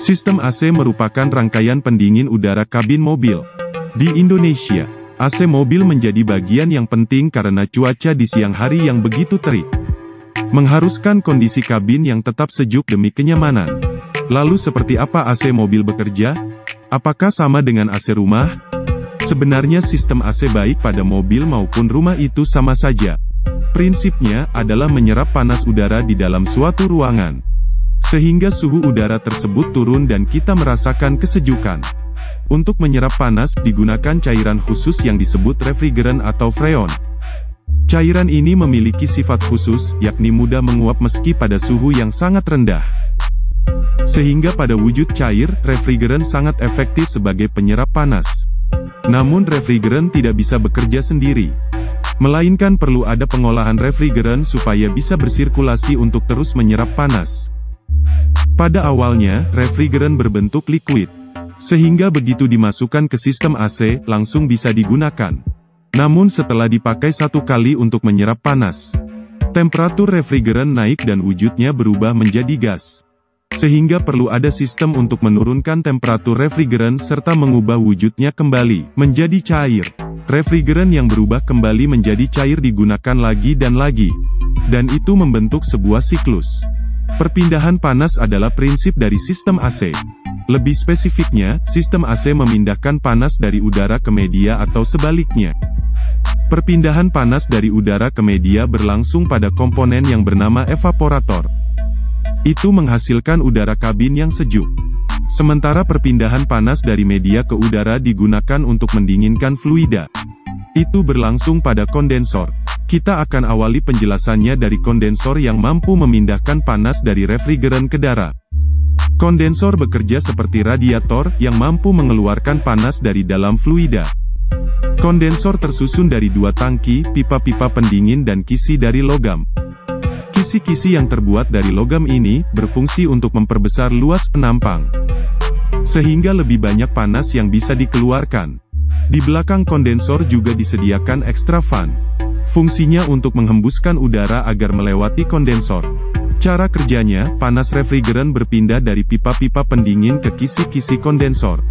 Sistem AC merupakan rangkaian pendingin udara kabin mobil. Di Indonesia, AC mobil menjadi bagian yang penting karena cuaca di siang hari yang begitu terik, mengharuskan kondisi kabin yang tetap sejuk demi kenyamanan. Lalu seperti apa AC mobil bekerja? Apakah sama dengan AC rumah? Sebenarnya sistem AC baik pada mobil maupun rumah itu sama saja. Prinsipnya adalah menyerap panas udara di dalam suatu ruangan, sehingga suhu udara tersebut turun dan kita merasakan kesejukan. Untuk menyerap panas, digunakan cairan khusus yang disebut refrigeran atau freon. Cairan ini memiliki sifat khusus, yakni mudah menguap meski pada suhu yang sangat rendah. Sehingga pada wujud cair, refrigeran sangat efektif sebagai penyerap panas. Namun refrigeran tidak bisa bekerja sendiri, melainkan perlu ada pengolahan refrigeran supaya bisa bersirkulasi untuk terus menyerap panas. Pada awalnya, refrigeran berbentuk liquid, sehingga begitu dimasukkan ke sistem AC, langsung bisa digunakan. Namun setelah dipakai satu kali untuk menyerap panas, temperatur refrigeran naik dan wujudnya berubah menjadi gas. Sehingga perlu ada sistem untuk menurunkan temperatur refrigeran serta mengubah wujudnya kembali menjadi cair. Refrigeran yang berubah kembali menjadi cair digunakan lagi, dan itu membentuk sebuah siklus. Perpindahan panas adalah prinsip dari sistem AC. Lebih spesifiknya, sistem AC memindahkan panas dari udara ke media atau sebaliknya. Perpindahan panas dari udara ke media berlangsung pada komponen yang bernama evaporator. Itu menghasilkan udara kabin yang sejuk. Sementara perpindahan panas dari media ke udara digunakan untuk mendinginkan fluida. Itu berlangsung pada kondensor. Kita akan awali penjelasannya dari kondensor yang mampu memindahkan panas dari refrigeran ke darah. Kondensor bekerja seperti radiator yang mampu mengeluarkan panas dari dalam fluida. Kondensor tersusun dari dua tangki, pipa-pipa pendingin dan kisi dari logam. Kisi-kisi yang terbuat dari logam ini berfungsi untuk memperbesar luas penampang, sehingga lebih banyak panas yang bisa dikeluarkan. Di belakang kondensor juga disediakan extra fan. Fungsinya untuk menghembuskan udara agar melewati kondensor. Cara kerjanya, panas refrigeran berpindah dari pipa-pipa pendingin ke kisi-kisi kondensor.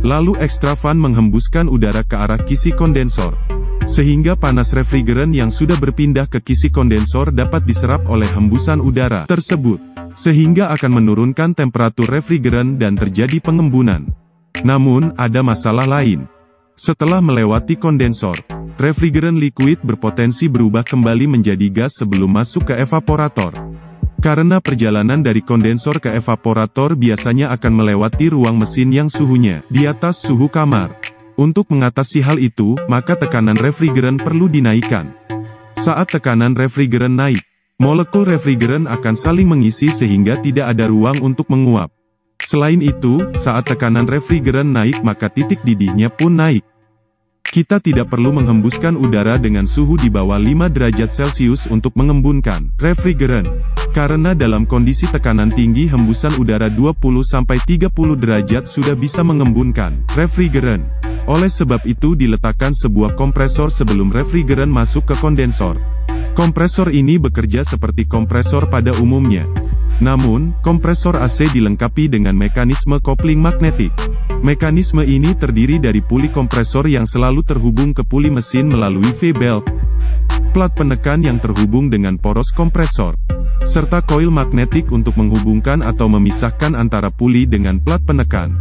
Lalu extra fan menghembuskan udara ke arah kisi kondensor, sehingga panas refrigeran yang sudah berpindah ke kisi kondensor dapat diserap oleh hembusan udara tersebut, sehingga akan menurunkan temperatur refrigeran dan terjadi pengembunan. Namun, ada masalah lain. Setelah melewati kondensor, refrigeran liquid berpotensi berubah kembali menjadi gas sebelum masuk ke evaporator. Karena perjalanan dari kondensor ke evaporator biasanya akan melewati ruang mesin yang suhunya di atas suhu kamar. Untuk mengatasi hal itu, maka tekanan refrigeran perlu dinaikkan. Saat tekanan refrigeran naik, molekul refrigeran akan saling mengisi sehingga tidak ada ruang untuk menguap. Selain itu, saat tekanan refrigeran naik maka titik didihnya pun naik. Kita tidak perlu menghembuskan udara dengan suhu di bawah 5 derajat Celcius untuk mengembunkan refrigeran. Karena dalam kondisi tekanan tinggi hembusan udara 20-30 derajat sudah bisa mengembunkan refrigeran. Oleh sebab itu diletakkan sebuah kompresor sebelum refrigeran masuk ke kondensor. Kompresor ini bekerja seperti kompresor pada umumnya. Namun, kompresor AC dilengkapi dengan mekanisme kopling magnetik. Mekanisme ini terdiri dari puli kompresor yang selalu terhubung ke puli mesin melalui V-belt, plat penekan yang terhubung dengan poros kompresor, serta koil magnetik untuk menghubungkan atau memisahkan antara puli dengan plat penekan.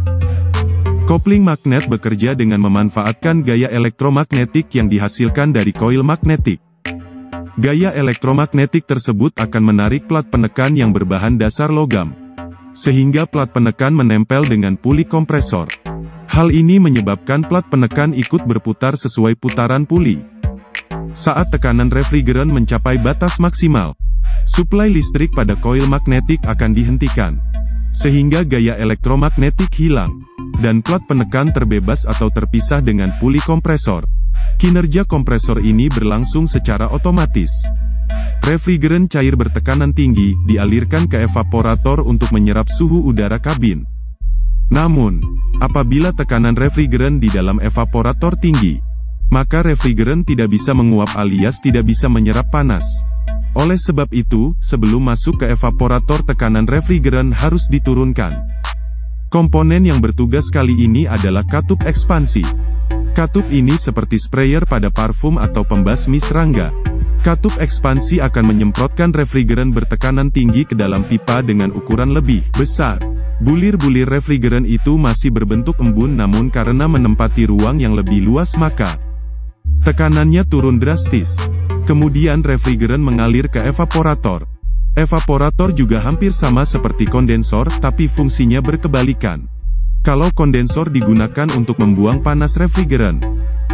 Kopling magnet bekerja dengan memanfaatkan gaya elektromagnetik yang dihasilkan dari koil magnetik. Gaya elektromagnetik tersebut akan menarik plat penekan yang berbahan dasar logam, sehingga plat penekan menempel dengan puli kompresor. Hal ini menyebabkan plat penekan ikut berputar sesuai putaran puli. Saat tekanan refrigeran mencapai batas maksimal, suplai listrik pada koil magnetik akan dihentikan, sehingga gaya elektromagnetik hilang, dan plat penekan terbebas atau terpisah dengan puli kompresor. Kinerja kompresor ini berlangsung secara otomatis. Refrigeran cair bertekanan tinggi dialirkan ke evaporator untuk menyerap suhu udara kabin. Namun, apabila tekanan refrigeran di dalam evaporator tinggi, maka refrigeran tidak bisa menguap alias tidak bisa menyerap panas. Oleh sebab itu, sebelum masuk ke evaporator tekanan refrigeran harus diturunkan. Komponen yang bertugas kali ini adalah katup ekspansi. Katup ini seperti sprayer pada parfum atau pembasmi serangga. Katup ekspansi akan menyemprotkan refrigeran bertekanan tinggi ke dalam pipa dengan ukuran lebih besar. Bulir-bulir refrigeran itu masih berbentuk embun, namun karena menempati ruang yang lebih luas maka tekanannya turun drastis. Kemudian refrigeran mengalir ke evaporator. Evaporator juga hampir sama seperti kondensor, tapi fungsinya berkebalikan. Kalau kondensor digunakan untuk membuang panas refrigeran,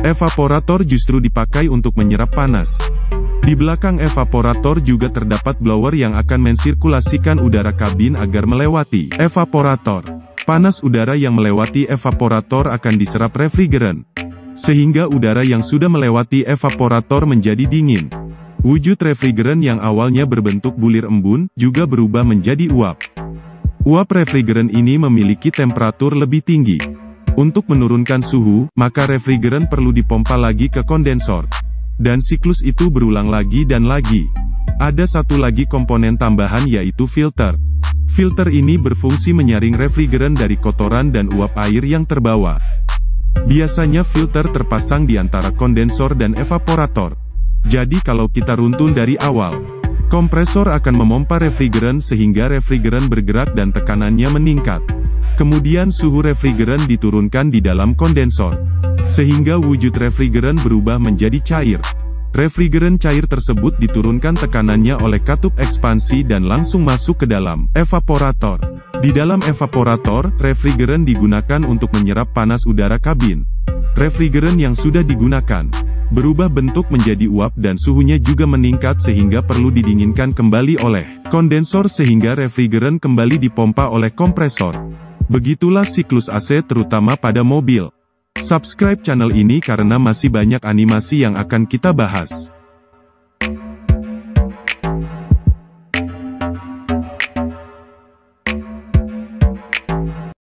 evaporator justru dipakai untuk menyerap panas. Di belakang evaporator juga terdapat blower yang akan mensirkulasikan udara kabin agar melewati evaporator. Panas udara yang melewati evaporator akan diserap refrigeran, sehingga udara yang sudah melewati evaporator menjadi dingin. Wujud refrigeran yang awalnya berbentuk bulir embun, juga berubah menjadi uap. Uap refrigeran ini memiliki temperatur lebih tinggi. Untuk menurunkan suhu, maka refrigeran perlu dipompa lagi ke kondensor. Dan siklus itu berulang lagi dan lagi. Ada satu lagi komponen tambahan, yaitu filter. Filter ini berfungsi menyaring refrigeran dari kotoran dan uap air yang terbawa. Biasanya filter terpasang di antara kondensor dan evaporator. Jadi kalau kita runtun dari awal, kompresor akan memompa refrigeran sehingga refrigeran bergerak dan tekanannya meningkat. Kemudian suhu refrigeran diturunkan di dalam kondensor, sehingga wujud refrigeran berubah menjadi cair. Refrigeran cair tersebut diturunkan tekanannya oleh katup ekspansi dan langsung masuk ke dalam evaporator. Di dalam evaporator, refrigeran digunakan untuk menyerap panas udara kabin. Refrigeran yang sudah digunakan berubah bentuk menjadi uap dan suhunya juga meningkat sehingga perlu didinginkan kembali oleh kondensor sehingga refrigeran kembali dipompa oleh kompresor. Begitulah siklus AC terutama pada mobil. Subscribe channel ini karena masih banyak animasi yang akan kita bahas.